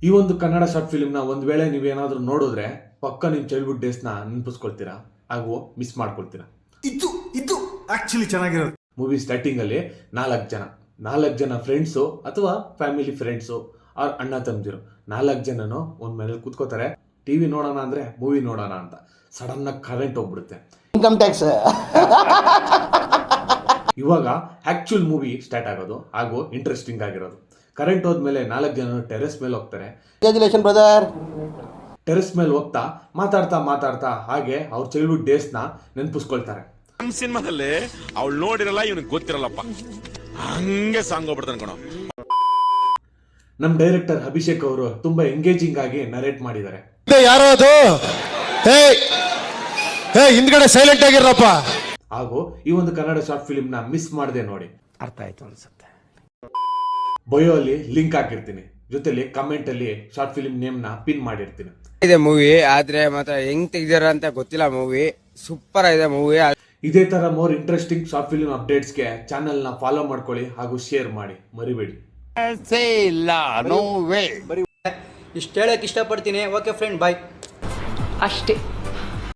ಈ ಒಂದು ಕನ್ನಡ ಶಾರ್ಟ್ ಫಿಲ್ಮ್ನ ಒಂದು ವೇಳೆ ನೀವೇನಾದ್ರೂ ನೋಡಿದ್ರೆ ಪಕ್ಕ ನಿಮ್ಮ ಚೈಲ್ಡ್ಹುಡ್ ಡೇಸ್ನ ನೆನಪಿಸ್ಕೊಳ್ತೀರಾ ಹಾಗೂ ಮಿಸ್ ಮಾಡ್ಕೊಳ್ತೀರಾ. ಇದು ಆಕ್ಚುಲಿ ಚೆನ್ನಾಗಿರೋದು. ಮೂವಿ ಸ್ಟಾರ್ಟಿಂಗಲ್ಲಿ ನಾಲ್ಕು ಜನ ಫ್ರೆಂಡ್ಸು ಅಥವಾ ಫ್ಯಾಮಿಲಿ ಫ್ರೆಂಡ್ಸು ಅವ್ರ ಅಣ್ಣ ತಮ್ಮದಿರು 4 ಜನನು ಒಂದು ಮನೇಲಿ ಕೂತ್ಕೋತಾರೆ. ಟಿವಿ ನೋಡೋಣ ಅಂದರೆ ಮೂವಿ ನೋಡೋಣ ಅಂತ ಸಡನ್ನಾಗಿ ಕರೆಂಟ್ ಹೋಗ್ಬಿಡುತ್ತೆ. Income tax. ಇವಾಗ ಆ್ಯಕ್ಚುಲ್ ಮೂವಿ ಸ್ಟಾರ್ಟ್ ಆಗೋದು ಹಾಗೂ ಇಂಟ್ರೆಸ್ಟಿಂಗ್ ಆಗಿರೋದು. ಕರೆಂಟ್ ಹೋದ್ಮೇಲೆ 4 ಜನ ಟೆರೆಸ್ ಮೇಲೆ ಹೋಗ್ತಾರೆ. Congratulation brother. ಟೆರೆಸ್ ಮೇಲೆ ಹೋಗ್ತಾ ಮಾತಾಡ್ತಾ ಹಾಗೆ ಅವ್ರ ಚೈಲ್ಡ್ಹುಡ್ ಡೇಸ್ನ ನೆನಪಿಸ್ಕೊಳ್ತಾರೆ. ನಮ್ಮ ಸಿನಿಮಾದಲ್ಲಿ ಅವಳು ನೋಡಿರಲ್ಲ, ಇವನಿಗೆ ಗೊತ್ತಿರಲ್ಲಪ್ಪ, ಹಂಗೆ ಸಾಂಗ್ ಹೋಗ್ಬಿಡ್ತಾನೆ ಕಣೋ. ನಮ್ಮ ಡೈರೆಕ್ಟರ್ ಅಭಿಷೇಕ್ ಅವರು ತುಂಬಾ ಎಂಗೇಜಿಂಗ್ ಆಗಿ ನರೇಟ್ ಮಾಡಿದ್ದಾರೆ. ಯಾರೋ ಅದು ಹಿಂದ್ಗಡೆ ಸೈಲೆಂಟ್ ಆಗಿರಪ್ಪ. ಹಾಗೂ ಈ ಒಂದು ಕನ್ನಡ ಶಾರ್ಟ್ ಫಿಲ್ಮ್ನ ಮಿಸ್ ಮಾಡದೆ ನೋಡಿ. ಅರ್ಥ ಆಯ್ತು ಅನ್ಸುತ್ತೆ. ಬಯೋ ಅಲ್ಲಿ ಲಿಂಕ್ ಹಾಕಿರ್ತೀನಿ, ಜೊತೆಲಿ ಕಮೆಂಟ್ ಅಲ್ಲಿ ಶಾರ್ಟ್ ಫಿಲ್ಮ್ ನೇಮ್ನ ಪಿನ್ ಮಾಡಿರ್ತೀನಿ. ಇದೆ ಮೂವಿ, ಆದ್ರೆ ಮಾತ್ರ ಹೆಂಗ್ ತೆಗ್ದಾರ ಅಂತ ಗೊತ್ತಿಲ್ಲ. ಮೂವಿ ಸೂಪರ್ ಆಗಿದೆ ಮೂವಿ. ಇದೇ ತರ ಮೋರ್ ಇಂಟ್ರೆಸ್ಟಿಂಗ್ ಶಾರ್ಟ್ ಫಿಲ್ಮ್ ಅಪ್ಡೇಟ್ಸ್ಗೆ ಚಾನೆಲ್ನ ಫಾಲೋ ಮಾಡ್ಕೊಳ್ಳಿ ಹಾಗೂ ಶೇರ್ ಮಾಡಿ ಮರಿಬೇಡಿ. ಇಷ್ಟು ಹೇಳಕ್ ಇಷ್ಟಪಡ್ತೀನಿ. ಓಕೆ ಫ್ರೆಂಡ್, ಬಾಯ್. ಅಷ್ಟೇ.